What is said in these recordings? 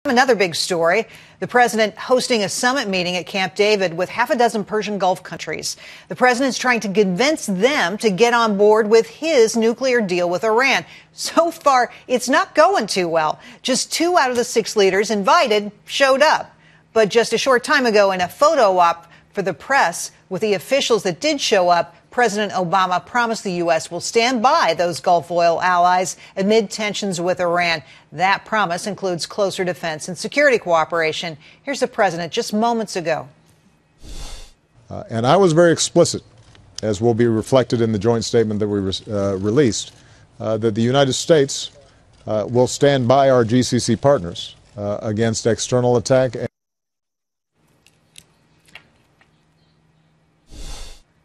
Another big story, the president hosting a summit meeting at Camp David with half a dozen Persian Gulf countries. The president's trying to convince them to get on board with his nuclear deal with Iran. So far, it's not going too well. Just 2 out of the 6 leaders invited showed up. But just a short time ago, in a photo op for the press with the officials that did show up, President Obama promised the U.S. will stand by those Gulf oil allies amid tensions with Iran. That promise includes closer defense and security cooperation. Here's the president just moments ago. And I was very explicit, as will be reflected in the joint statement that we released, that the United States will stand by our GCC partners against external attack.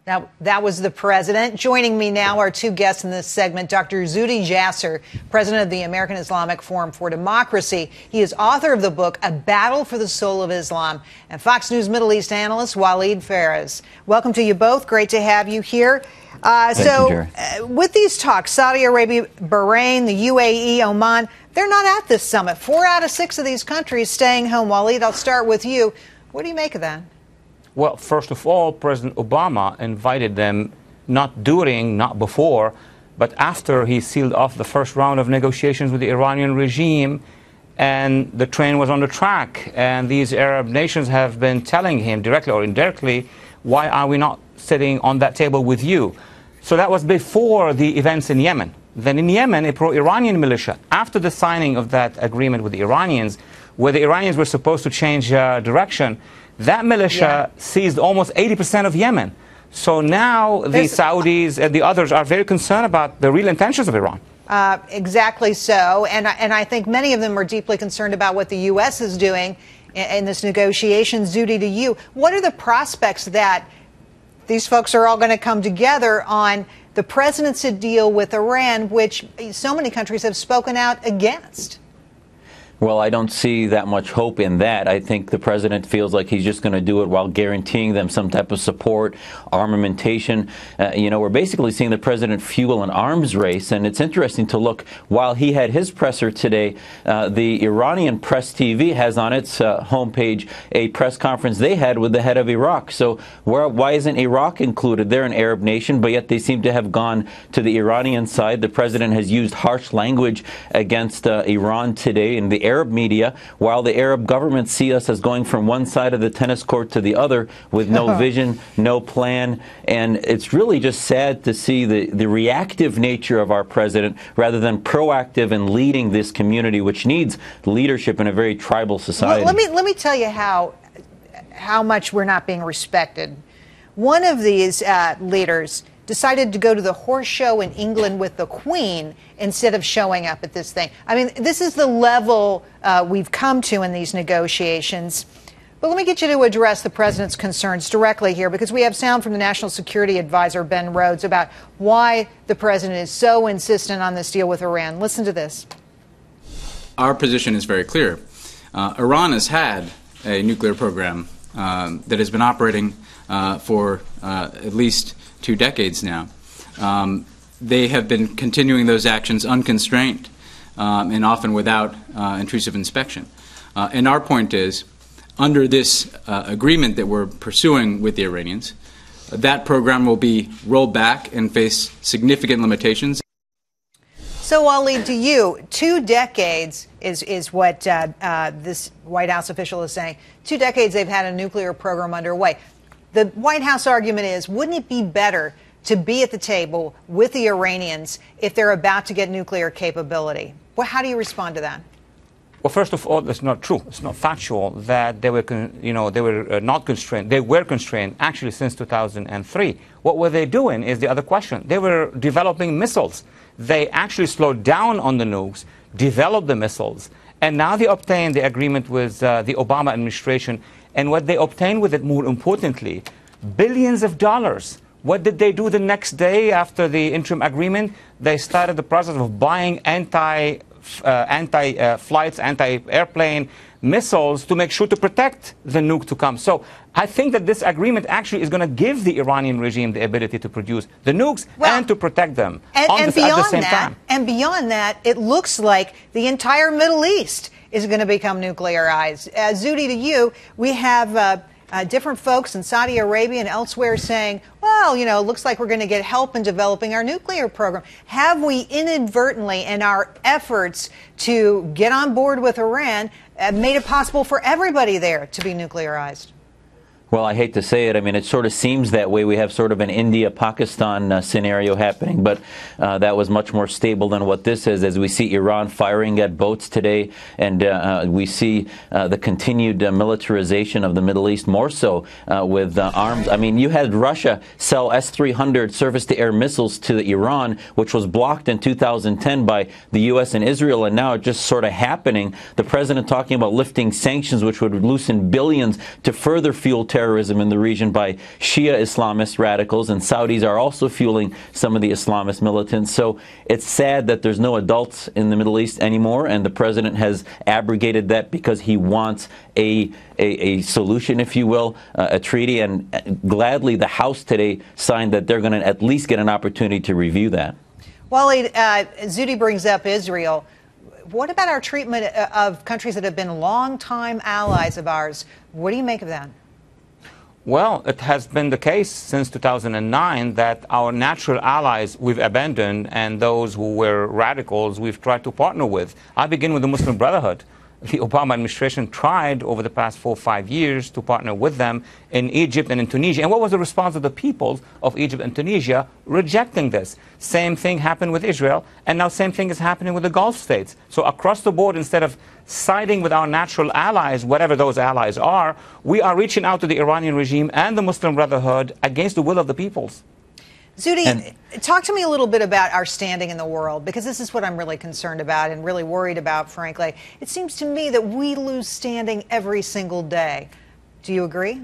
Now, that was the president. Joining me now are 2 guests in this segment, Dr. Zhudi Jasser, president of the American Islamic Forum for Democracy. He is author of the book, A Battle for the Soul of Islam, and Fox News Middle East analyst Walid Phares. Welcome to you both. Great to have you here. With these talks, Saudi Arabia, Bahrain, the UAE, Oman, they're not at this summit. 4 out of 6 of these countries staying home. Walid, I'll start with you. What do you make of that? Well, first of all, President Obama invited them not during, not before, but after he sealed off the first round of negotiations with the Iranian regime, and the train was on the track. And these Arab nations have been telling him, directly or indirectly, why are we not sitting on that table with you? So that was before the events in Yemen. Then in Yemen, a pro-Iranian militia, after the signing of that agreement with the Iranians, where the Iranians were supposed to change direction, that militia seized almost 80% of Yemen. So now the Saudis and the others are very concerned about the real intentions of Iran. Exactly so. And I think many of them are deeply concerned about what the U.S. is doing in this negotiation. Zhudi, to you, what are the prospects that these folks are all going to come together on the president's deal with Iran, which so many countries have spoken out against? Well, I don't see that much hope in that. I think the president feels like he's just going to do it while guaranteeing them some type of support, armamentation. We're basically seeing the president fuel an arms race. And it's interesting to look, while he had his presser today, the Iranian Press TV has on its homepage a press conference they had with the head of Iraq. So why isn't Iraq included? They're an Arab nation, but yet they seem to have gone to the Iranian side. The president has used harsh language against Iran today in the Arab media, while the Arab governments see us as going from one side of the tennis court to the other with no vision, no plan. And it's really just sad to see the reactive nature of our president rather than proactive and leading this community, which needs leadership in a very tribal society. Well, let me tell you how much we're not being respected. One of these leaders decided to go to the horse show in England with the Queen instead of showing up at this thing. I mean, this is the level we've come to in these negotiations. But let me get you to address the president's concerns directly here, because we have sound from the National Security Advisor, Ben Rhodes, about why the president is so insistent on this deal with Iran. Listen to this. Our position is very clear. Iran has had a nuclear program that has been operating for at least 2 decades now. They have been continuing those actions unconstrained and often without intrusive inspection. And our point is, under this agreement that we're pursuing with the Iranians, that program will be rolled back and face significant limitations. So, Walid, to you, 2 decades is what this White House official is saying. 2 decades they've had a nuclear program underway. The White House argument is, wouldn't it be better to be at the table with the Iranians if they're about to get nuclear capability? Well, how do you respond to that? Well, first of all, that's not true. It's not factual that they were, not constrained. They were constrained actually since 2003. What were they doing is the other question. They were developing missiles. They actually slowed down on the nukes, developed the missiles, and now they obtained the agreement with the Obama administration. And what they obtained with it, more importantly, billions of dollars. What did they do the next day after the interim agreement? They started the process of buying anti-flights, anti-airplane missiles to make sure to protect the nuke to come. So I think that this agreement actually is going to give the Iranian regime the ability to produce the nukes and to protect them at the same time. And beyond that, it looks like the entire Middle East is going to become nuclearized. Zhudi, to you, we have different folks in Saudi Arabia and elsewhere saying, well, you know, it looks like we're going to get help in developing our nuclear program. Have we inadvertently, in our efforts to get on board with Iran, made it possible for everybody there to be nuclearized? Well, I hate to say it. I mean, it sort of seems that way. We have sort of an India-Pakistan scenario happening, but that was much more stable than what this is, as we see Iran firing at boats today, and we see the continued militarization of the Middle East, more so with arms. I mean, you had Russia sell S-300 surface-to-air missiles to Iran, which was blocked in 2010 by the U.S. and Israel, and now it's just sort of happening. The president talking about lifting sanctions, which would loosen billions to further fuel terrorism in the region by Shia Islamist radicals, and Saudis are also fueling some of the Islamist militants. So it's sad that there's no adults in the Middle East anymore, and the president has abrogated that because he wants a solution, if you will, a treaty, and gladly the House today signed that they're going to at least get an opportunity to review that. Walid, Zhudi brings up Israel. What about our treatment of countries that have been longtime allies of ours? What do you make of that? Well, it has been the case since 2009 that our natural allies we've abandoned, and those who were radicals we've tried to partner with. I begin with the Muslim Brotherhood. The Obama administration tried over the past 4 or 5 years to partner with them in Egypt and in Tunisia. And what was the response of the peoples of Egypt and Tunisia? Rejecting this. Same thing happened with Israel, and now same thing is happening with the Gulf states. So across the board, instead of siding with our natural allies, whatever those allies are, we are reaching out to the Iranian regime and the Muslim Brotherhood against the will of the peoples. Zhudi, talk to me a little bit about our standing in the world, because this is what I'm really concerned about and really worried about, frankly. It seems to me that we lose standing every single day. Do you agree?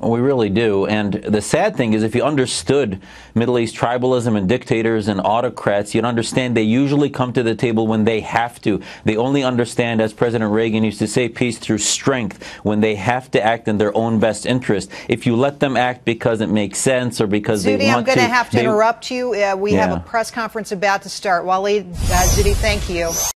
We really do. And the sad thing is, if you understood Middle East tribalism and dictators and autocrats, you'd understand they usually come to the table when they have to. They only understand, as President Reagan used to say, peace through strength, when they have to act in their own best interest. If you let them act because it makes sense or because they want to... Zhudi, I'm going to have to interrupt you. We have a press conference about to start. Walid, Zhudi, thank you.